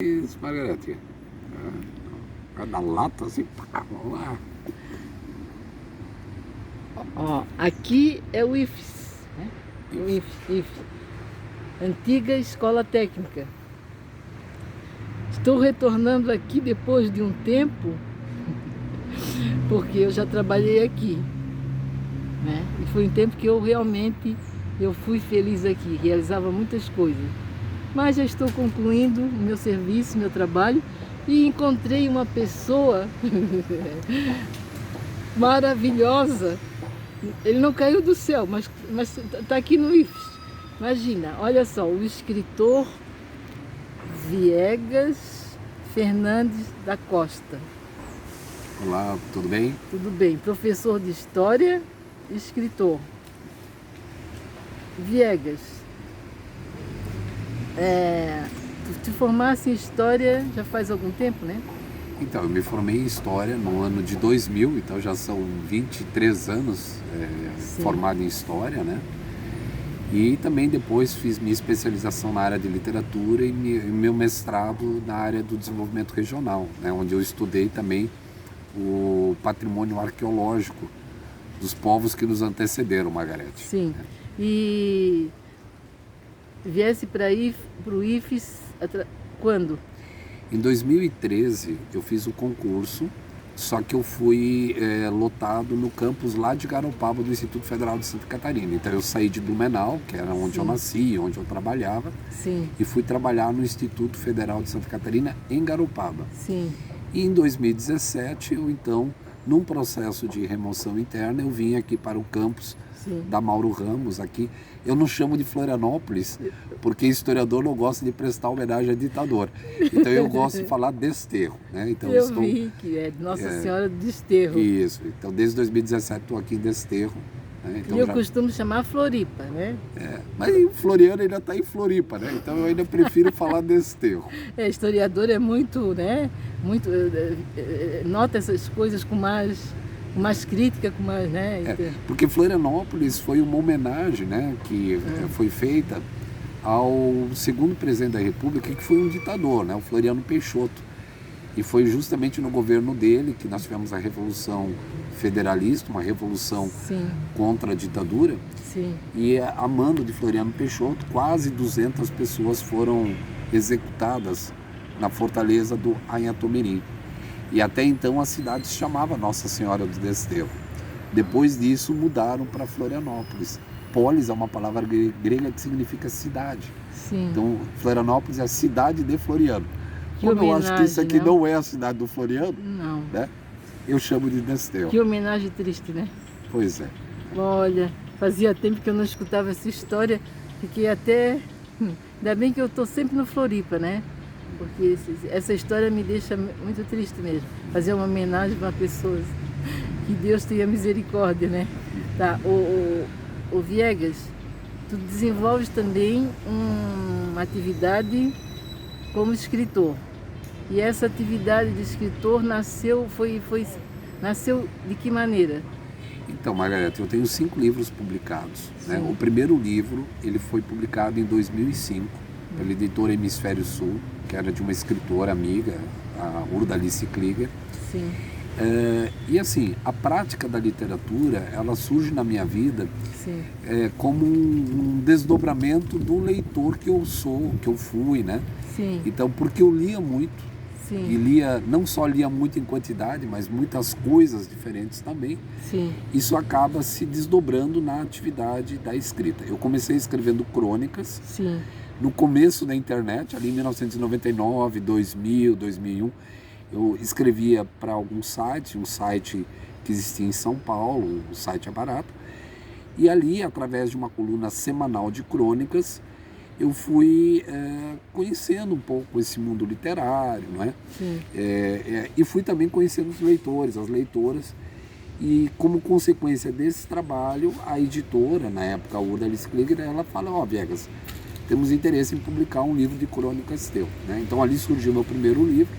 Isso, Margarete. Vai dar lata assim, pá, vamos lá. Ó, aqui é o IFES, né? O IFES, Antiga Escola Técnica. Estou retornando aqui depois de um tempo, porque eu já trabalhei aqui, né? E foi um tempo que eu fui feliz aqui, realizava muitas coisas. Mas já estou concluindo o meu serviço, meu trabalho, e encontrei uma pessoa maravilhosa. Ele não caiu do céu, mas está aqui no IFES. Imagina, olha só, o escritor Viegas Fernandes da Costa. Olá, tudo bem? Tudo bem, professor de História e escritor. Viegas, tu te formaste em História já faz algum tempo, né? Então, eu me formei em História no ano de 2000, então já são 23 anos formado em História, né? E também depois fiz minha especialização na área de literatura e meu mestrado na área do desenvolvimento regional, né? Onde eu estudei também o patrimônio arqueológico dos povos que nos antecederam, Margarete. Sim, e viesse para o IFES quando? Em 2013 eu fiz o concurso, só que eu fui lotado no campus lá de Garopaba do Instituto Federal de Santa Catarina. Então eu saí de Blumenau, que era onde eu nasci, onde eu trabalhava, e fui trabalhar no Instituto Federal de Santa Catarina em Garopaba. Sim. E em 2017 eu então, num processo de remoção interna, eu vim aqui para o campus da Mauro Ramos aqui. Eu não chamo de Florianópolis, porque historiador não gosta de prestar homenagem a ditador. Então eu gosto de falar Desterro, né? Então eu vi que é Nossa Senhora do Desterro. Isso. Então desde 2017 estou aqui em Desterro. Né? Então, e eu costumo chamar Floripa, né? Mas o Floriano ainda está em Floripa, né? Então eu ainda prefiro falar Desterro. Historiador é muito, né? Muito, nota essas coisas com mais crítica, com mais, né? Porque Florianópolis foi uma homenagem, né? Que foi feita ao segundo presidente da República, que foi um ditador, né? O Floriano Peixoto. E foi justamente no governo dele que nós tivemos a Revolução Federalista, uma revolução contra a ditadura. Sim. E a mando de Floriano Peixoto, quase 200 pessoas foram executadas na fortaleza do Anhatomirim. E até então a cidade se chamava Nossa Senhora do Desterro. Depois disso mudaram para Florianópolis. Polis é uma palavra grega que significa cidade. Sim. Então Florianópolis é a cidade de Floriano. Como eu acho que isso aqui não é a cidade do Floriano, né? Eu chamo de Desterro. Que homenagem triste, né? Pois é. Olha, fazia tempo que eu não escutava essa história, fiquei até... Ainda bem que eu estou sempre no Floripa, né? Porque essa história me deixa muito triste mesmo. Fazer uma homenagem para pessoas. Que Deus tenha misericórdia, né? Tá, o Viegas, tu desenvolves também uma atividade como escritor. E essa atividade de escritor nasceu de que maneira? Então, Margarete, eu tenho 5 livros publicados. Né? O primeiro livro ele foi publicado em 2005 pela editora Hemisfério Sul, que era de uma escritora amiga, a Urdalice Klieger. Sim. E assim, a prática da literatura, ela surge na minha vida como um desdobramento do leitor que eu sou, que eu fui, né? Sim. Então, porque eu lia muito, e não só lia muito em quantidade, mas muitas coisas diferentes também. Sim. Isso acaba se desdobrando na atividade da escrita. Eu comecei escrevendo crônicas. Sim. No começo da internet, ali em 1999, 2000, 2001, eu escrevia para algum site, um site que existia em São Paulo, o site É Barato, e ali, através de uma coluna semanal de crônicas, eu fui conhecendo um pouco esse mundo literário, não é? Sim. E fui também conhecendo os leitores, as leitoras, e como consequência desse trabalho, a editora, na época a Urdalice Klieger, ela fala, Viegas, temos interesse em publicar um livro de crônicas teu, né? Então ali surgiu meu primeiro livro,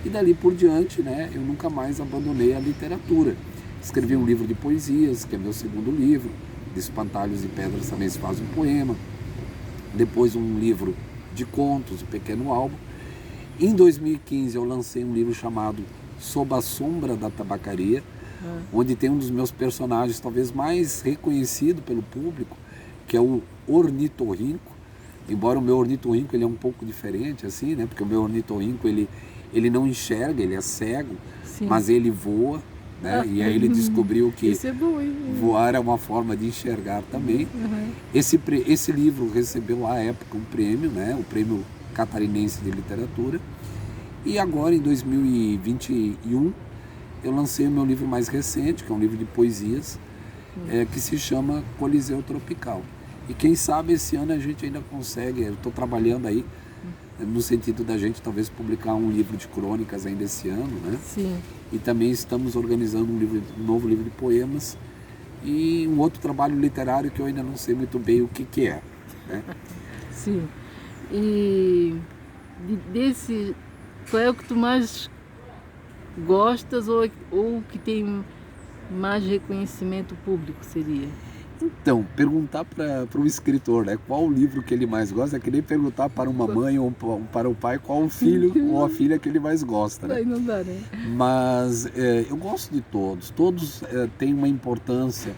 e dali por diante, né, eu nunca mais abandonei a literatura. Escrevi um livro de poesias, que é meu segundo livro, de Espantalhos e Pedras também se faz um poema, depois um livro de contos, O Pequeno Albo, Em 2015 eu lancei um livro chamado Sob a Sombra da Tabacaria, onde tem um dos meus personagens talvez mais reconhecido pelo público, que é o ornitorrinco. Embora o meu ornitorrinco ele é um pouco diferente, assim, né? Porque o meu ornitorrinco ele não enxerga, ele é cego, Sim. mas ele voa, né? E aí ele descobriu que Isso é bom, hein? voar é uma forma de enxergar também. Esse livro recebeu à época um prêmio, né? O Prêmio Catarinense de Literatura. E agora, em 2021, eu lancei o meu livro mais recente, que é um livro de poesias, que se chama Coliseu Tropical. E quem sabe esse ano a gente ainda consegue, eu estou trabalhando aí, no sentido da gente talvez publicar um livro de crônicas ainda esse ano, né? Sim. E também estamos organizando um novo livro de poemas e um outro trabalho literário que eu ainda não sei muito bem o que é, né? Sim. E desse, qual é o que tu mais gostas ou que tem mais reconhecimento público seria? Então, perguntar para o escritor, né, qual o livro que ele mais gosta é que nem perguntar para uma mãe ou para o pai qual o filho ou a filha que ele mais gosta, né? Aí não dá, né? Mas eu gosto de todos têm uma importância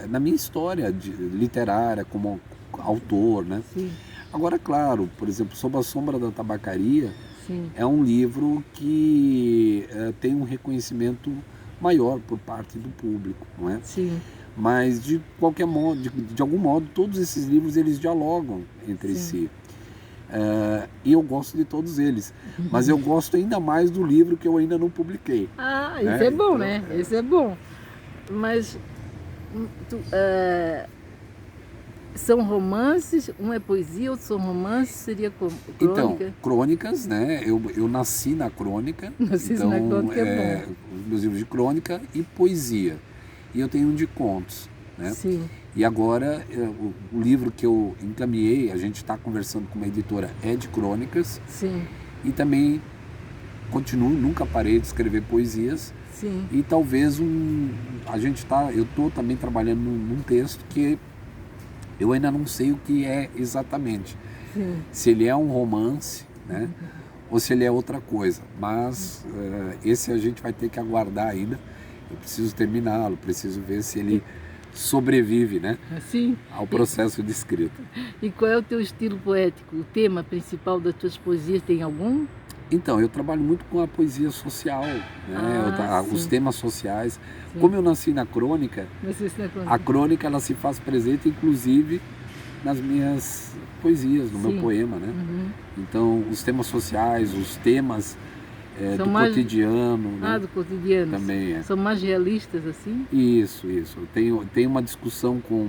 na minha história literária como autor, né? Sim. Agora, claro, por exemplo, Sob a Sombra da Tabacaria, Sim. é um livro que tem um reconhecimento maior por parte do público, não é? Sim. Mas de qualquer modo, de algum modo, todos esses livros eles dialogam entre si. E eu gosto de todos eles, mas eu gosto ainda mais do livro que eu ainda não publiquei. Ah, isso é bom, então, né? Isso é bom. Mas são romances, um é poesia, outro são romances, seria crônica? Então, crônicas, né? Eu nasci na crônica. Nasci então, na crônica é bom. Os meus livros de crônica e poesia. E eu tenho um de contos, né? Sim. E agora, o livro que eu encaminhei, a gente está conversando com uma editora, é de crônicas. Sim. E também continuo, nunca parei de escrever poesias. Sim. E talvez eu estou também trabalhando num texto que eu ainda não sei o que é exatamente. Sim. Se ele é um romance, né? Ou se ele é outra coisa. Mas esse a gente vai ter que aguardar ainda. Eu preciso terminá-lo, preciso ver se ele sobrevive, né? Sim. Ao processo de escrita. E qual é o teu estilo poético? O tema principal das tuas poesias tem algum? Então, eu trabalho muito com a poesia social, né? Os temas sociais. Sim. Como eu nasci na crônica, a crônica ela se faz presente, inclusive, nas minhas poesias, no meu poema, né? Então, os temas sociais, os temas do cotidiano. Né? Do cotidiano. Também São mais realistas, assim? Isso. Tem uma discussão com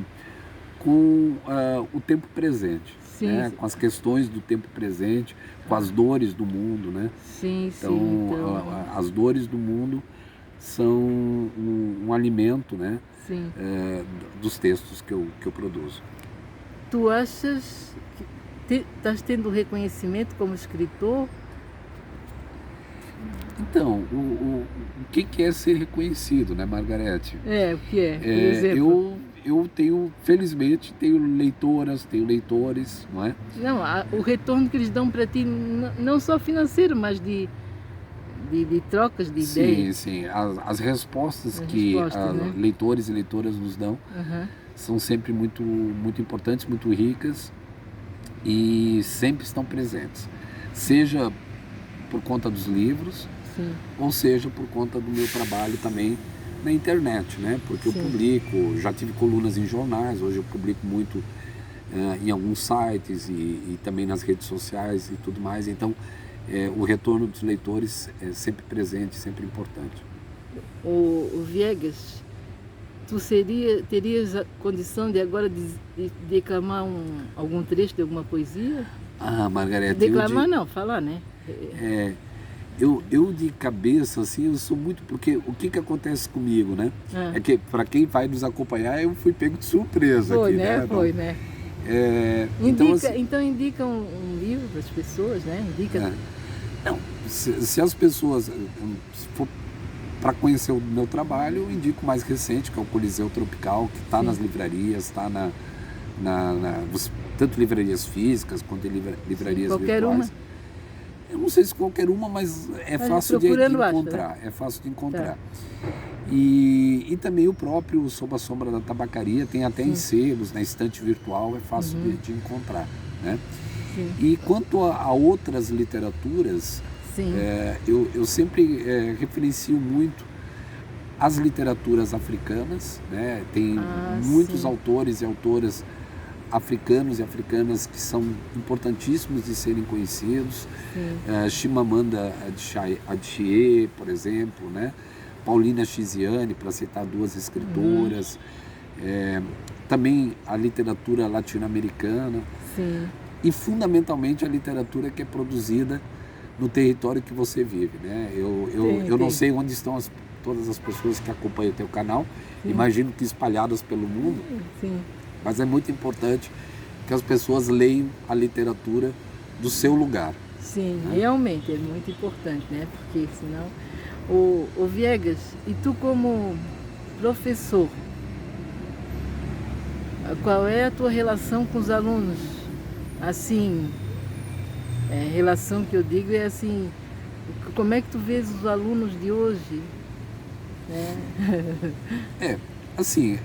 o tempo presente. Sim, né? sim. Com as questões do tempo presente, com as dores do mundo, né? Sim. Então, as dores do mundo são um alimento, né? Sim. Dos textos que eu produzo. Tu achas que estás tendo reconhecimento como escritor? Então, o que é ser reconhecido, né, Margarete? O que é? Por exemplo? Eu felizmente, tenho leitoras, tenho leitores, não é? Não, o retorno que eles dão para ti, não só financeiro, mas de trocas de ideias. Sim. As respostas que né? leitores e leitoras nos dão são sempre muito, muito importantes, muito ricas e sempre estão presentes. Seja por conta dos livros, sim, ou seja por conta do meu trabalho também na internet, né? Porque eu publico, já tive colunas em jornais, hoje eu publico muito em alguns sites e também nas redes sociais e tudo mais. Então, o retorno dos leitores é sempre presente, sempre importante. O Viegas, tu terias a condição de agora de declamar algum trecho de alguma poesia? Margarete... Declamar não, falar, né? Eu de cabeça, assim, eu sou muito... Porque o que acontece comigo, né? É que, para quem vai nos acompanhar, eu fui pego de surpresa aqui, né? Foi, né? Então indica um livro para as pessoas, né? Indica... Não, se as pessoas... Se for para conhecer o meu trabalho, eu indico o mais recente, que é o Coliseu Tropical, que está nas livrarias, está tanto livrarias físicas quanto livrarias qualquer virtuais. Eu não sei se qualquer uma, mas é Mas fácil de procurando acha, encontrar. né? É fácil de encontrar. Tá. E também o próprio Sob a Sombra da Tabacaria tem até em sebos, na estante virtual, é fácil de encontrar, né? Sim. E quanto a outras literaturas, Sim. eu sempre referencio muito as literaturas africanas, né? Tem muitos sim. autores e autoras africanos e africanas que são importantíssimos de serem conhecidos. Chimamanda Adichie, por exemplo, né? Paulina Chiziane, para citar duas escritoras. Também a literatura latino-americana. Sim. E fundamentalmente a literatura que é produzida no território que você vive, né? Eu não sei onde estão todas as pessoas que acompanham o teu canal, imagino que espalhadas pelo mundo, mas é muito importante que as pessoas leiam a literatura do seu lugar. Sim, né? Realmente é muito importante, né? Porque senão... O Viegas, e tu como professor, qual é a tua relação com os alunos? Assim, relação que eu digo é assim, como é que tu vês os alunos de hoje? Assim,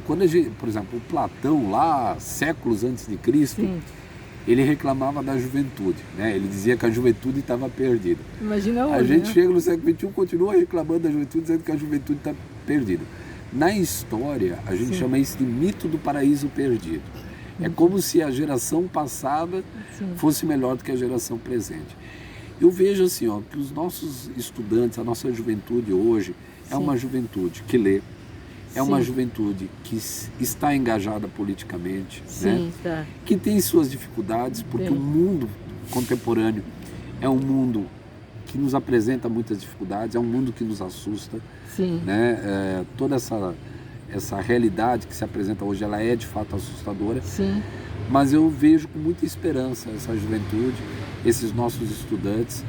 quando a gente, por exemplo, o Platão lá, séculos antes de Cristo, ele reclamava da juventude, né? Ele dizia que a juventude estava perdida. Imagina hoje, a gente né? chega no século XXI e continua reclamando da juventude, dizendo que a juventude está perdida. Na história, a gente chama isso de mito do paraíso perdido. É como se a geração passada fosse melhor do que a geração presente. Eu vejo assim, ó, que os nossos estudantes, a nossa juventude hoje, é uma juventude que lê, é uma juventude que está engajada politicamente, né? Que tem suas dificuldades, porque o mundo contemporâneo é um mundo que nos apresenta muitas dificuldades, é um mundo que nos assusta, né? Toda essa realidade que se apresenta hoje, ela é de fato assustadora, mas eu vejo com muita esperança essa juventude, esses nossos estudantes,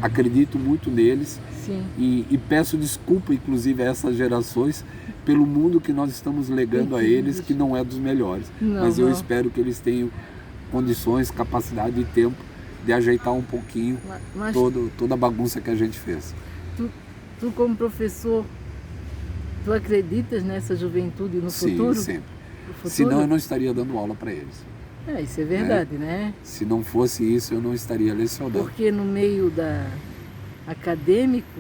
acredito muito neles e peço desculpa, inclusive, a essas gerações pelo mundo que nós estamos legando a eles, que não é dos melhores, mas eu espero que eles tenham condições, capacidade e tempo de ajeitar um pouquinho toda a bagunça que a gente fez. Tu como professor, tu acreditas nessa juventude no futuro? Sim, sempre. Senão eu não estaria dando aula para eles. Isso é verdade, né? Se não fosse isso, eu não estaria lecionando. Porque no meio acadêmico,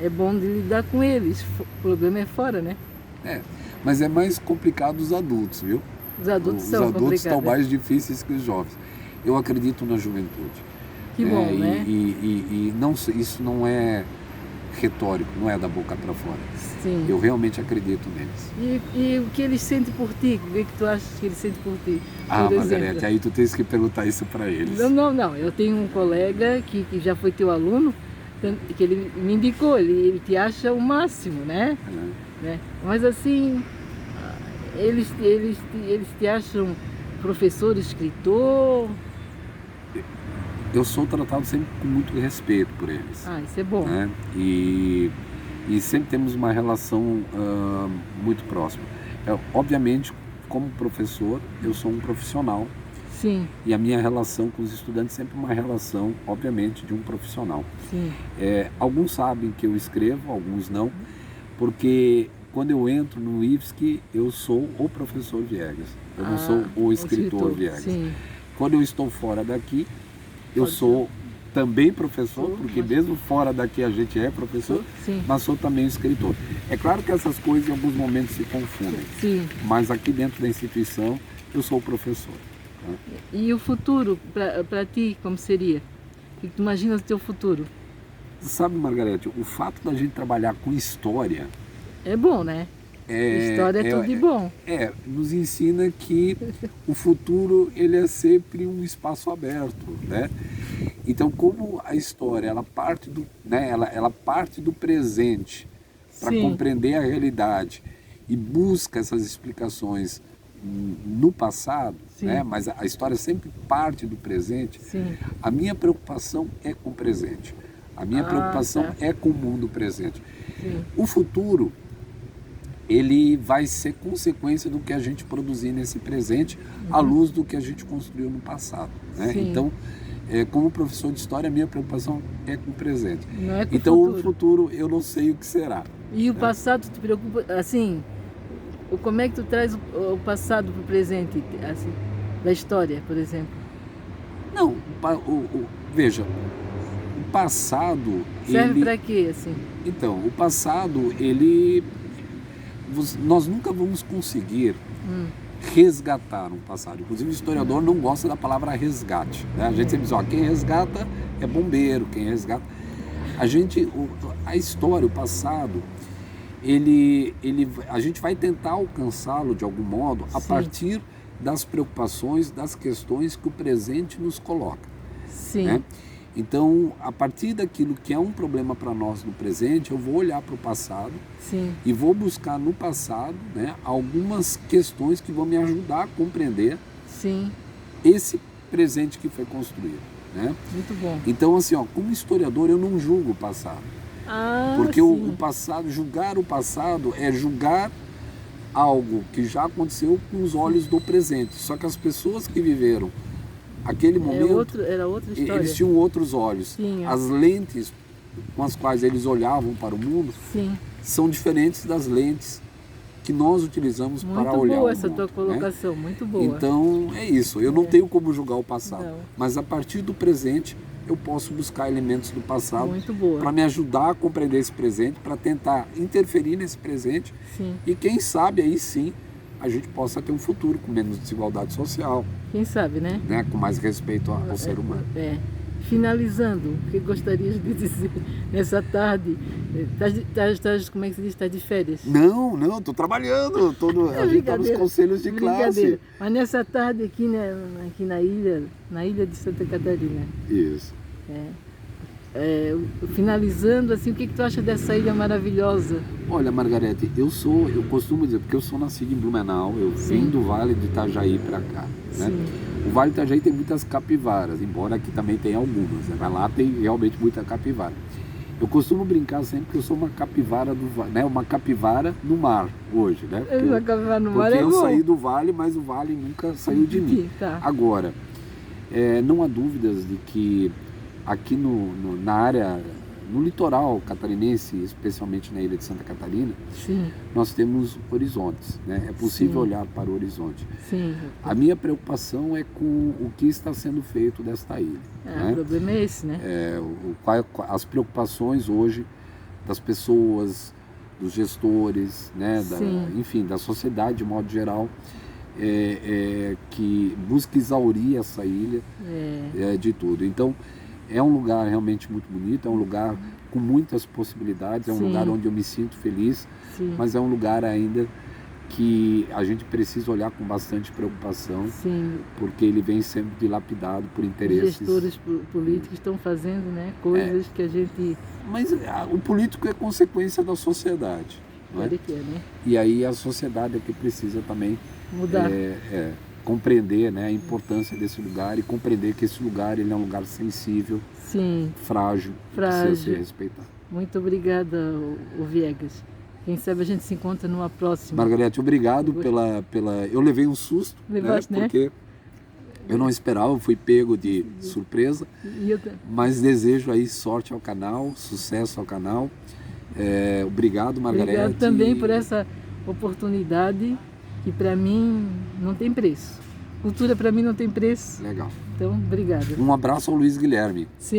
é bom de lidar com eles. O problema é fora, né? Mas é mais complicado os adultos, viu? Os adultos os são adultos complicados. Estão mais difíceis que os jovens. Eu acredito na juventude. Que bom, né? E não, isso não é retórico, não é da boca para fora. Sim. Eu realmente acredito neles. E o que eles sentem por ti? O que tu achas que eles sentem por ti? Margarete, aí tu tens que perguntar isso para eles. Não. Eu tenho um colega que já foi teu aluno, que ele me indicou, ele te acha o máximo, né? Mas assim, eles te acham professor, escritor? Eu sou tratado sempre com muito respeito por eles. Isso é bom. Né? E sempre temos uma relação muito próxima. Obviamente, como professor, eu sou um profissional. Sim. E a minha relação com os estudantes é sempre uma relação, obviamente, de um profissional. Sim. Alguns sabem que eu escrevo, alguns não, porque quando eu entro no IFSC, eu sou o professor Viegas, eu não sou o escritor Viegas. Sim. Quando eu estou fora daqui, eu sou também professor, porque mesmo fora daqui a gente é professor, mas sou também escritor. É claro que essas coisas em alguns momentos se confundem, mas aqui dentro da instituição eu sou o professor. E o futuro, para ti, como seria? O que tu imaginas do teu futuro? Sabe, Margarete, o fato da gente trabalhar com história... É bom, né? História é tudo de bom. Nos ensina que o futuro ele é sempre um espaço aberto, né? Então, como a história ela parte do presente para compreender a realidade e busca essas explicações no passado, né? Mas a história sempre parte do presente. A minha preocupação é com o presente. A minha preocupação é com o mundo presente. O futuro ele vai ser consequência do que a gente produzir nesse presente, à luz do que a gente construiu no passado, né? Então, como professor de história, a minha preocupação é com o presente. Não é com Então, o o futuro eu não sei o que será. E o passado te preocupa, assim, como é que tu traz o passado para o presente, assim, da história, por exemplo? Não, veja, o passado... Serve para quê, assim? Então, o passado, nós nunca vamos conseguir resgatar um passado. Inclusive, o historiador não gosta da palavra resgate, né? A gente sempre diz, ó, quem resgata é bombeiro, quem resgata... A história, o passado, a gente vai tentar alcançá-lo de algum modo a Sim. partir das preocupações, das questões que o presente nos coloca. Sim. Né? Então, a partir daquilo que é um problema para nós no presente, eu vou olhar para o passado. Sim. E vou buscar no passado, né, algumas questões que vão me ajudar a compreender Sim. esse presente que foi construído. Né? Muito bom. Então, assim, ó, como historiador, eu não julgo o passado. Porque o passado, julgar o passado é julgar algo que já aconteceu com os olhos do presente. Só que as pessoas que viveram aquele momento, era outra história. Eles tinham outros olhos. Sim, as lentes com as quais eles olhavam para o mundo Sim. são diferentes das lentes que nós utilizamos para olhar o mundo. Muito boa essa tua colocação, né? Muito boa. Então, é isso. Eu não tenho como julgar o passado. Não. Mas a partir do presente, eu posso buscar elementos do passado para me ajudar a compreender esse presente, para tentar interferir nesse presente. Sim. E quem sabe aí sim a gente possa ter um futuro com menos desigualdade social. Quem sabe, né? Com mais respeito ao ser humano. Finalizando, o que gostarias de dizer nessa tarde? Como é que se diz? Estás de férias? Não, estou trabalhando. A gente está nos conselhos de classe. Mas nessa tarde aqui na ilha de Santa Catarina. Isso. Finalizando, assim, o que tu acha dessa ilha maravilhosa? Olha, Margarete, eu costumo dizer, porque eu sou nascido em Blumenau, eu vim do Vale de Itajaí para cá, né? O Vale de Itajaí tem muitas capivaras, embora aqui também tenha algumas, né? Mas lá tem realmente muita capivara. Eu costumo brincar sempre que eu sou uma capivara uma capivara no mar hoje, né? Uma capivara no mar porque eu bom. saí do Vale, mas o Vale nunca saiu de mim. Tá. Agora, não há dúvidas de que aqui na área, no litoral catarinense, especialmente na ilha de Santa Catarina, Sim. nós temos horizontes, né? É possível olhar para o horizonte. Sim. A minha preocupação é com o que está sendo feito desta ilha. Né? O problema é esse, né? As preocupações hoje das pessoas, dos gestores, né? Enfim, da sociedade de modo geral, que busca exaurir essa ilha de tudo. Então, é um lugar realmente muito bonito, é um lugar com muitas possibilidades, é um lugar onde eu me sinto feliz, mas é um lugar ainda que a gente precisa olhar com bastante preocupação, porque ele vem sendo dilapidado por interesses. Os gestores políticos estão fazendo, né, coisas que a gente... Mas o político é consequência da sociedade. Pode que né? E aí a sociedade é que precisa também mudar. Compreender, né, a importância desse lugar e compreender que esse lugar ele é um lugar sensível, frágil, precisa ser respeitado. Muito obrigada, o Viegas. Quem sabe a gente se encontra numa próxima. Margarete, obrigado pela... Eu levei um susto, Levaste, né? Porque eu não esperava, eu fui pego de surpresa, mas desejo aí sorte ao canal, sucesso ao canal. Obrigado, Margarete. Obrigado também por essa oportunidade que para mim não tem preço. Cultura para mim não tem preço. Legal. Então, obrigada. Um abraço ao Luiz Guilherme. Sim.